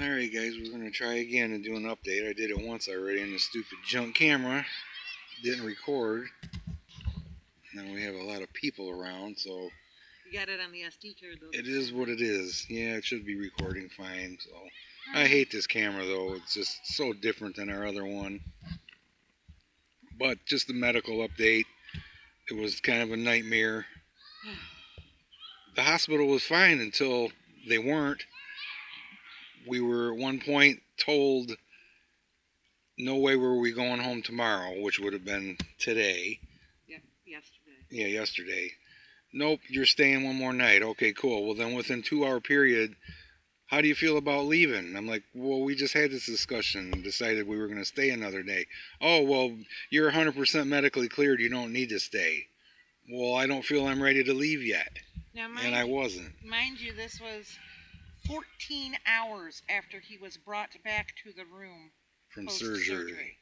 Alright guys, we're going to try again and do an update. I did it once already on the stupid junk camera. Didn't record. Now we have a lot of people around, so... You got it on the SD card though. It is what it is. Yeah, it should be recording fine, so... I hate this camera though. It's just so different than our other one. But just the medical update. It was kind of a nightmare. The hospital was fine until they weren't. We were at one point told no way were we going home tomorrow, which would have been today. Yeah, yesterday. Yeah, yesterday. Nope, you're staying one more night. Okay, cool. Well, then within 2 hour period, how do you feel about leaving? I'm like, well, we just had this discussion and decided we were going to stay another day. Oh, well, you're 100% medically cleared. You don't need to stay. Well, I don't feel I'm ready to leave yet. Now, And I wasn't. Mind you, this was 14 hours after he was brought back to the room From post-surgery. surgery.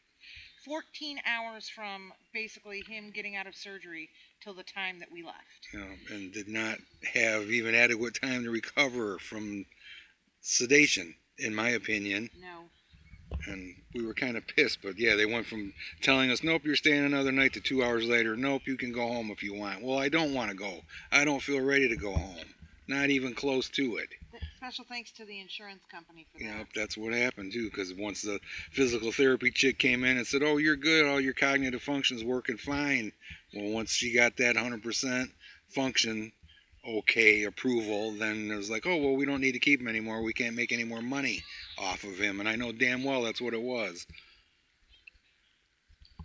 14 hours from basically him getting out of surgery till the time that we left. And did not have even adequate time to recover from sedation, in my opinion. No. And we were kind of pissed, but yeah, they went from telling us, nope, you're staying another night, to 2 hours later, nope, you can go home if you want. Well, I don't want to go. I don't feel ready to go home. Not even close to it. Special thanks to the insurance company for that. Yep, that's what happened too, because once the physical therapy chick came in and said, oh, you're good, all your cognitive function's working fine. Well, once she got that 100% function, okay, approval, then it was like, oh, well, we don't need to keep him anymore. We can't make any more money off of him. And I know damn well that's what it was.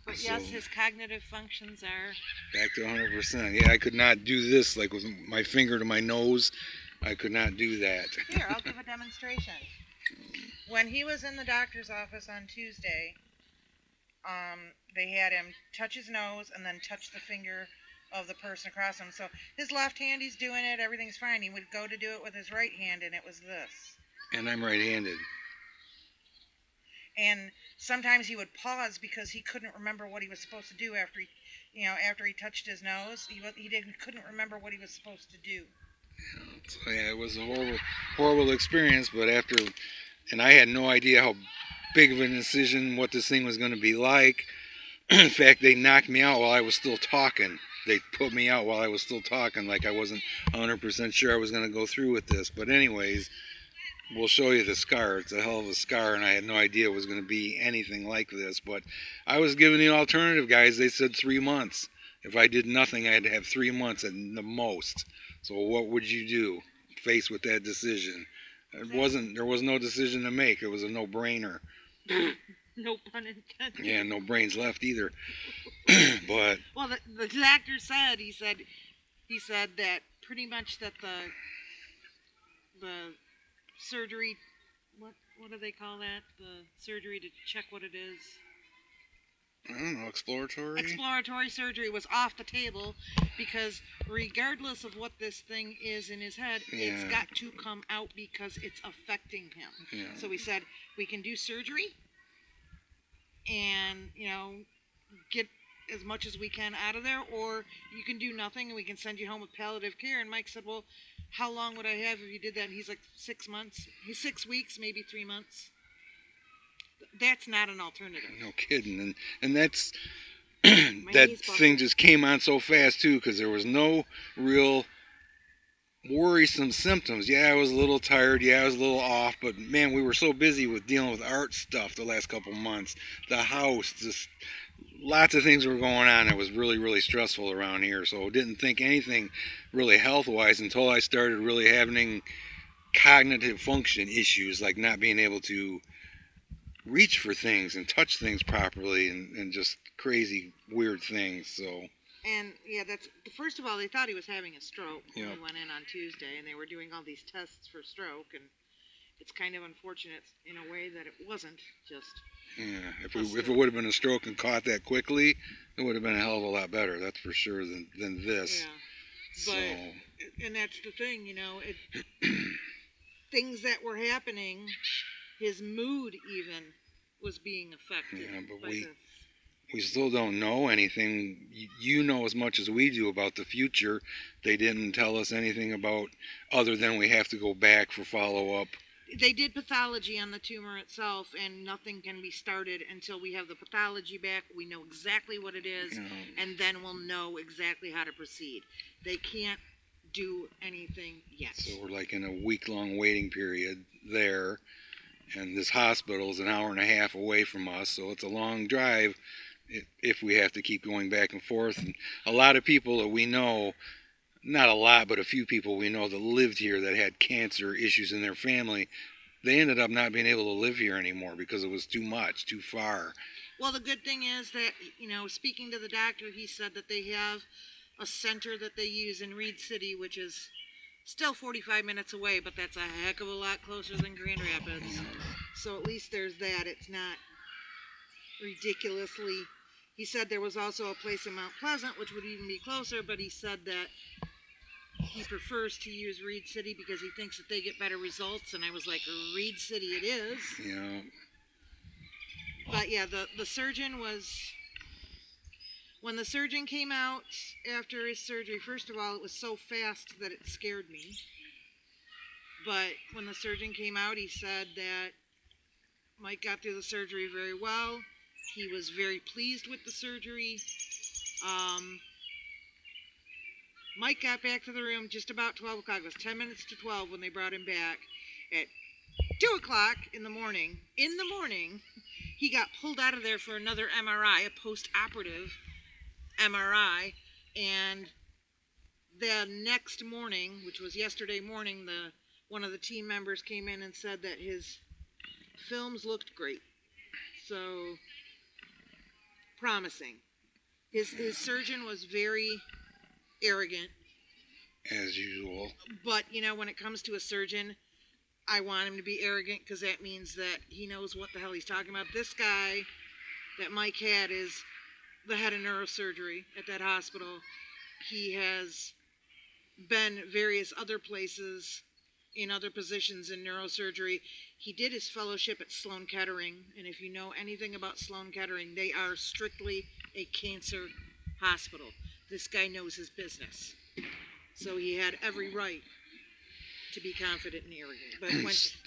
But yes, his cognitive functions are... Back to 100%. Yeah, I could not do this, like with my finger to my nose. I could not do that. Here, I'll give a demonstration. When he was in the doctor's office on Tuesday, they had him touch his nose and then touch the finger of the person across him. So his left hand, he's doing it, everything's fine. He would go to do it with his right hand, and it was this. And I'm right-handed. And sometimes he would pause because he couldn't remember what he was supposed to do after he touched his nose. Couldn't remember what he was supposed to do. So yeah, it was a horrible experience. But and I had no idea how big of an incision, what this thing was going to be like. In fact, they knocked me out while I was still talking. They put me out while I was still talking, like I wasn't 100% sure I was going to go through with this. But anyways, we'll show you the scar. It's a hell of a scar, and I had no idea it was going to be anything like this. But I was given the alternative, guys. They said 3 months. If I did nothing, I had to have 3 months at the most. So what would you do faced with that decision? There was no decision to make. It was a no-brainer. No pun intended. Yeah, no brains left either. But well, the doctor said he said that pretty much that the surgery, what do they call that? The surgery to check what it is. I don't know, exploratory? Exploratory surgery was off the table because regardless of what this thing is in his head, it's got to come out because it's affecting him. Yeah. So we said we can do surgery and, get as much as we can out of there, or you can do nothing and we can send you home with palliative care. And Mike said, well, how long would I have if you did that? And he's like, 6 months. He's 6 weeks, maybe 3 months. That's not an alternative. No kidding. And that's that thing just came on so fast too, because there was no real worrisome symptoms. Yeah, I was a little tired. Yeah, I was a little off. But man, we were so busy with dealing with art stuff the last couple months. The house, just lots of things were going on. It was really, really stressful around here. So didn't think anything really health-wise until I started really having cognitive function issues, like not being able to reach for things and touch things properly, and just crazy weird things. So and yeah, that's first of all, they thought he was having a stroke when Yep. we went in on Tuesday, and they were doing all these tests for stroke, and it's kind of unfortunate in a way that it wasn't just. Yeah, if it would have been a stroke and caught that quickly, it would have been a hell of a lot better. That's for sure than this. Yeah, but and that's the thing, things that were happening. His mood even was being affected. Yeah, but we still don't know anything. You know as much as we do about the future. They didn't tell us anything about, other than we have to go back for follow-up They did pathology on the tumor itself, and nothing can be started until we have the pathology back. We know exactly what it is, and then we'll know exactly how to proceed. They can't do anything yet. So we're like in a week-long waiting period there, and this hospital is an hour and a half away from us, so it's a long drive if we have to keep going back and forth. And a lot of people that we know, not a lot, but a few people we know that lived here that had cancer issues in their family, they ended up not being able to live here anymore because it was too much, too far. Well, the good thing is that, speaking to the doctor, he said that they have a center that they use in Reed City, which is still 45 minutes away, but that's a heck of a lot closer than Grand Rapids. So at least there's that. It's not ridiculously. He said there was also a place in Mount Pleasant, which would even be closer, but he said that he prefers to use Reed City because he thinks that they get better results. And I was like, Reed City it is. Yeah. But yeah, the surgeon was, when the surgeon came out after his surgery, first of all, it was so fast that it scared me. But when the surgeon came out, he said that Mike got through the surgery very well. He was very pleased with the surgery. Mike got back to the room just about 12 o'clock. It was 10 minutes to 12 when they brought him back. At 2 o'clock in the morning, he got pulled out of there for another MRI, a post-operative MRI. And the next morning, which was yesterday morning, one of the team members came in and said that his films looked great. So, promising. His surgeon was very arrogant. As usual. But, when it comes to a surgeon, I want him to be arrogant because that means that he knows what the hell he's talking about. This guy that Mike had is the head of neurosurgery at that hospital. He has been various other places in other positions in neurosurgery. He did his fellowship at Sloan Kettering, and if you know anything about Sloan Kettering, they are strictly a cancer hospital. This guy knows his business. So he had every right to be confident and arrogant. But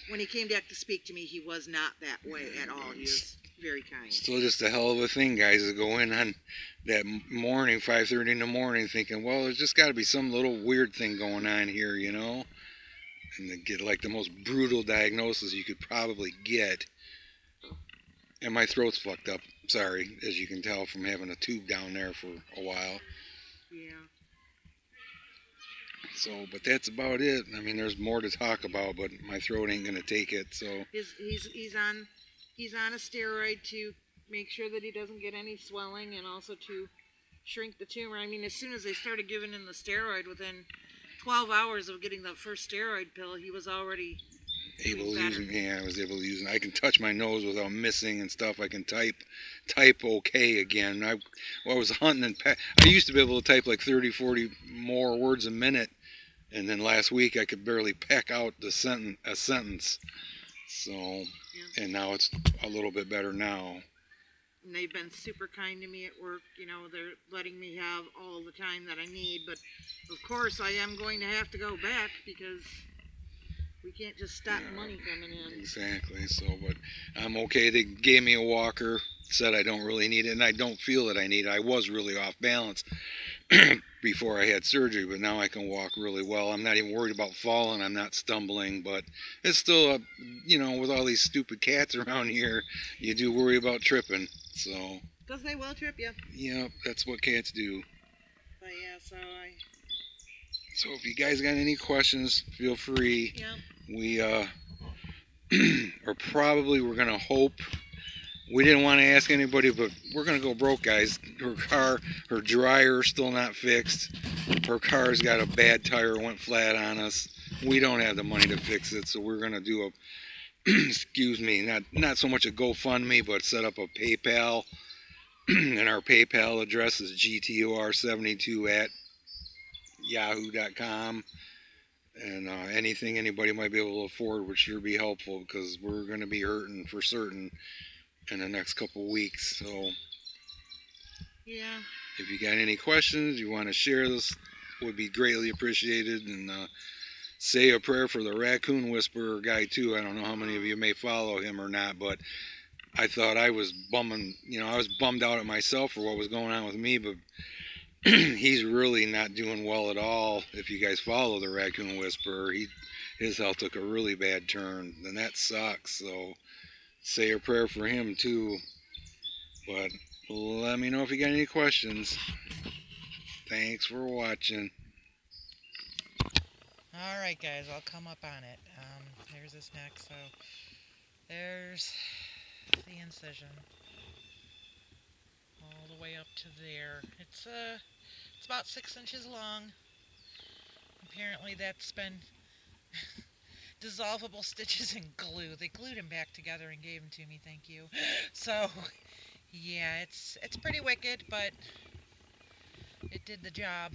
when he came back to speak to me, he was not that way at all. He was very kind. Still just a hell of a thing, guys, to go in on that morning, 5:30 in the morning, thinking, well, there's just got to be some little weird thing going on here, and to get like the most brutal diagnosis you could probably get. And my throat's fucked up, sorry, as you can tell from having a tube down there for a while. Yeah. So, but that's about it. I mean, there's more to talk about, but my throat ain't gonna take it. So he's on a steroid to make sure that he doesn't get any swelling, and also to shrink the tumor. I mean, as soon as they started giving him the steroid, within 12 hours of getting the first steroid pill, he was already able to use it. Yeah, I was able to use it. I can touch my nose without missing and stuff. I can type okay again. I was hunting and I used to be able to type like 30, 40 more words a minute. And then last week I could barely peck out a sentence. So, yeah. And now it's a little bit better now. And they've been super kind to me at work. They're letting me have all the time that I need. But, of course, I am going to have to go back because we can't just stop money coming in. Exactly. So, but I'm okay. They gave me a walker, said I don't really need it, and I don't feel that I need it. I was really off balance before I had surgery, but now I can walk really well. I'm not even worried about falling. I'm not stumbling, but it's still, with all these stupid cats around here, you do worry about tripping. So. Because they will trip you. Yeah, that's what cats do. But yeah, So if you guys got any questions, feel free. Yeah. We we're gonna hope. We didn't want to ask anybody, but we're gonna go broke, guys. Her dryer still not fixed. Her car's got a bad tire, went flat on us. We don't have the money to fix it, so we're gonna do a excuse me, not so much a GoFundMe, but set up a PayPal. And our PayPal address is gtor72@yahoo.com. And anything anybody might be able to afford would sure be helpful, because we're going to be hurting for certain in the next couple of weeks. So, yeah. If you got any questions, you want to share this, would be greatly appreciated. And say a prayer for the raccoon whisperer guy too. I don't know how many of you may follow him or not, but I thought I was I was bummed out at myself for what was going on with me, but he's really not doing well at all. If you guys follow the raccoon whisperer, his health took a really bad turn, and that sucks. So say a prayer for him too. But let me know if you got any questions. Thanks for watching. Alright guys, I'll come up on it. There's his neck, so there's the incision. All the way up to there. It's about 6 inches long. Apparently that's been dissolvable stitches and glue. They glued him back together and gave him to me, thank you. So, yeah, it's pretty wicked, but it did the job.